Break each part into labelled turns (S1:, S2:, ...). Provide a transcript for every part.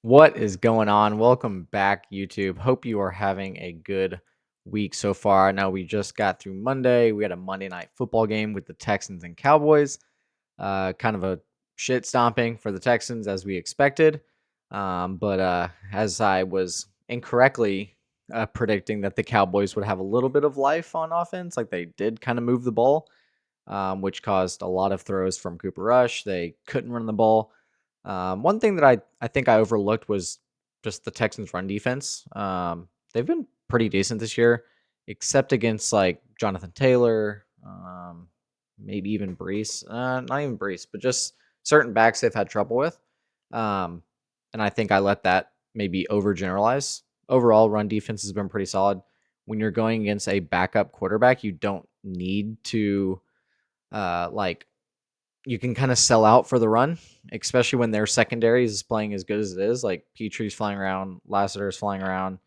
S1: What is going on? Welcome back, YouTube. Hope you are having a good week so far. I know we just got through Monday. We had a Monday night football game with the Texans and Cowboys. Kind of a shit stomping for the Texans as we expected. But as I was incorrectly predicting that the Cowboys would have a little bit of life on offense, like they did kind of move the ball, which caused a lot of throws from Cooper Rush. They couldn't run the ball. One thing that I think I overlooked was just the Texans' run defense. They've been pretty decent this year, except against like Jonathan Taylor, maybe even Brees. Not even Brees, but just certain backs they've had trouble with. Um, and I think I let that maybe overgeneralize. Overall, run defense has been pretty solid. When you're going against a backup quarterback, you don't need to like you can kind of sell out for the run, especially when their secondary is playing as good as it is. Like Petrie's flying around, Lassiter's flying around.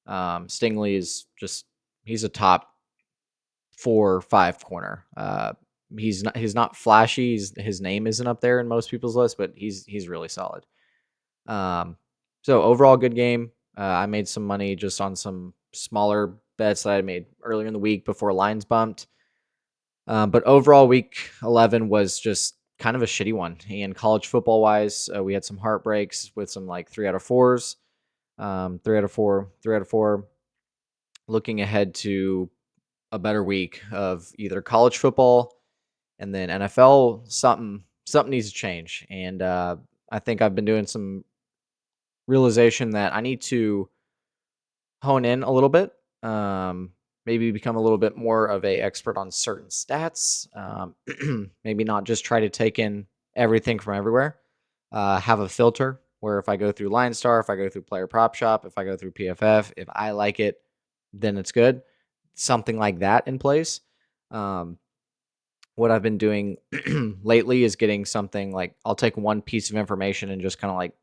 S1: Stingley is just he's a top 4 or 5 corner. He's not flashy. His name isn't up there in most people's list, but he's really solid. Um, so overall, good game. I made some money just on some smaller bets that I made earlier in the week before lines bumped. But overall, week 11 was just kind of a shitty one. And college football wise, we had some heartbreaks with some like 3 out of 4s, 3 out of 4, 3 out of 4. Looking ahead to a better week of either college football and then NFL, something needs to change. And I think I've been doing some realization that I need to hone in a little bit. Maybe become a little bit more of a expert on certain stats. Maybe not just try to take in everything from everywhere. Have a filter where if I go through Line Star, if I go through Player Prop Shop, if I go through PFF, if I like it, then it's good. Something like that in place. Um, what I've been doing lately is getting something like I'll take one piece of information and just kind of like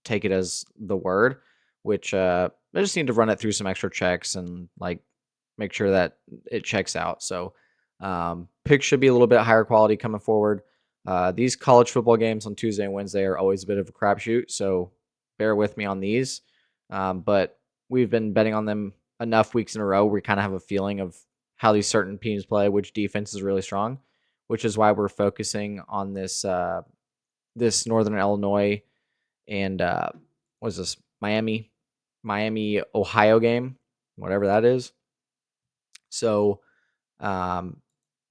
S1: take it as the word, which I just need to run it through some extra checks and like make sure that it checks out. So picks should be a little bit higher quality coming forward. These college football games on Tuesday and Wednesday are always a bit of a crapshoot, so bear with me on these. But we've been betting on them enough weeks in a row. We kind of have a feeling of how these certain teams play, which defense is really strong, which is why we're focusing on this Northern Illinois and what is this Miami Ohio game, whatever that is. So um,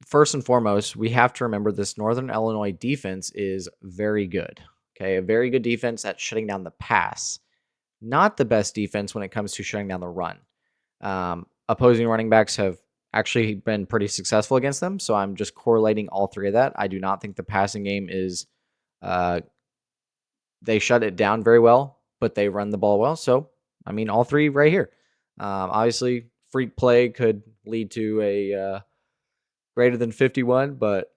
S1: first and foremost, we have to remember this Northern Illinois defense is very good. Okay, a very good defense at shutting down the pass. Not the best defense when it comes to shutting down the run. Opposing running backs have actually been pretty successful against them, so I'm just correlating all three of that. I do not think the passing game is uh, they shut it down very well, but they run the ball well. So, I mean, all three right here. Obviously, freak play could lead to a greater than 51, but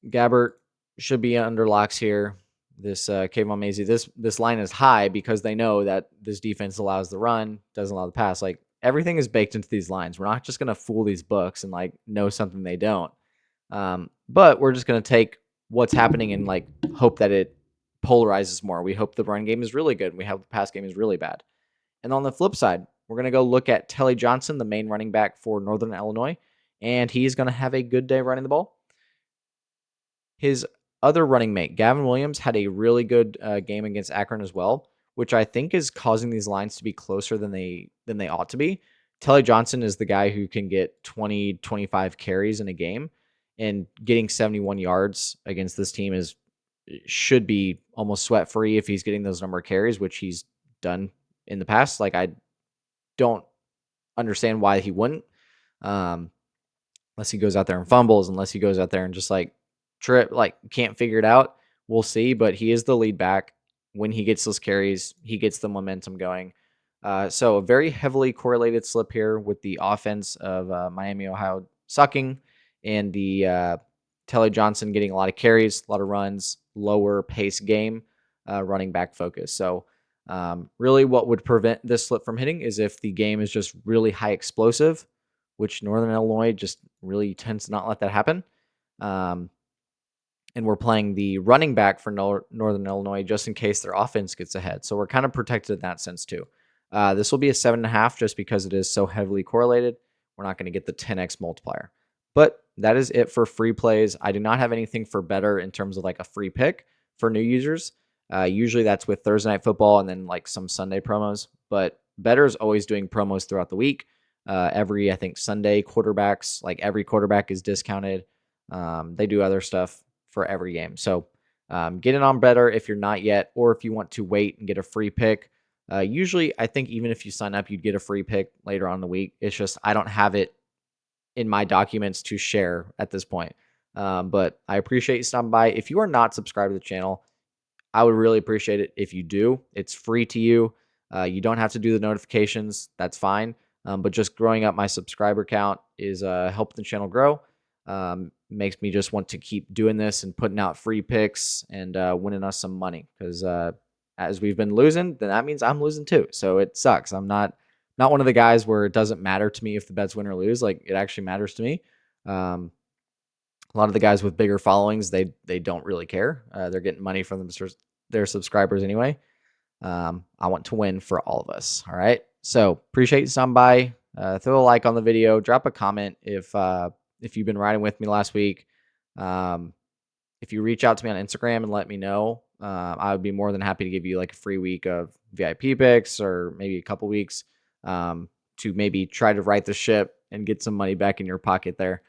S1: Gabbert should be under locks here. This Kayvon Maisie, this line is high because they know that this defense allows the run, doesn't allow the pass. Like everything is baked into these lines. We're not just gonna fool these books and like know something they don't. But we're just gonna take what's happening and like hope that it polarizes more. We hope the run game is really good. And we hope the pass game is really bad. And on the flip side, we're gonna go look at Telly Johnson, the main running back for Northern Illinois, and he's gonna have a good day running the ball. His other running mate, Gavin Williams, had a really good game against Akron as well, which I think is causing these lines to be closer than they ought to be. Telly Johnson is the guy who can get 20, 25 carries in a game, and getting 71 yards against this team should be almost sweat free if he's getting those number of carries, which he's done in the past. Like I don't understand why he wouldn't. Um, unless he goes out there and fumbles, unless he goes out there and just like can't figure it out. We'll see, but he is the lead back. When he gets those carries, he gets the momentum going. So a very heavily correlated slip here with the offense of Miami, Ohio sucking, and the Telly Johnson getting a lot of carries, a lot of runs, lower pace game, running back focus. So really what would prevent this slip from hitting is if the game is just really high explosive, which Northern Illinois just really tends to not let that happen. Um, and we're playing the running back for Northern Illinois just in case their offense gets ahead. So we're kind of protected in that sense too. This will be a 7.5 just because it is so heavily correlated. We're not going to get the 10x multiplier. But that is it for free plays. I do not have anything for better in terms of like a free pick for new users. Usually that's with Thursday Night Football and then like some Sunday promos. But better is always doing promos throughout the week. Every, I think, Sunday quarterbacks, like every quarterback is discounted. They do other stuff for every game. So get in on better if you're not yet, or if you want to wait and get a free pick. Usually, I think even if you sign up, you'd get a free pick later on in the week. It's just I don't have it in my documents to share at this point. But I appreciate you stopping by. If you are not subscribed to the channel, I would really appreciate it if you do. It's free to you. You don't have to do the notifications. That's fine. But just growing up my subscriber count is helping the channel grow. Makes me just want to keep doing this and putting out free picks and winning us some money. Because as we've been losing, then that means I'm losing too. So it sucks. I'm not one of the guys where it doesn't matter to me if the bets win or lose. Like it actually matters to me. A lot of the guys with bigger followings, they don't really care. They're getting money from their subscribers anyway. I want to win for all of us. All right. So appreciate you stopping by. Throw a like on the video. Drop a comment if you've been riding with me last week. If you reach out to me on Instagram and let me know, I would be more than happy to give you like a free week of VIP picks or maybe a couple weeks to maybe try to right the ship and get some money back in your pocket there.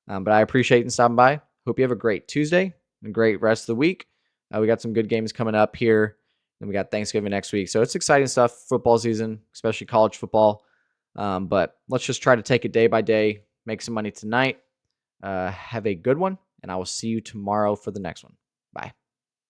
S1: But I appreciate you stopping by. Hope you have a great Tuesday and great rest of the week. We got some good games coming up here. And we got Thanksgiving next week. So it's exciting stuff, football season, especially college football. But let's just try to take it day by day, make some money tonight. Have a good one, and I will see you tomorrow for the next one. Bye.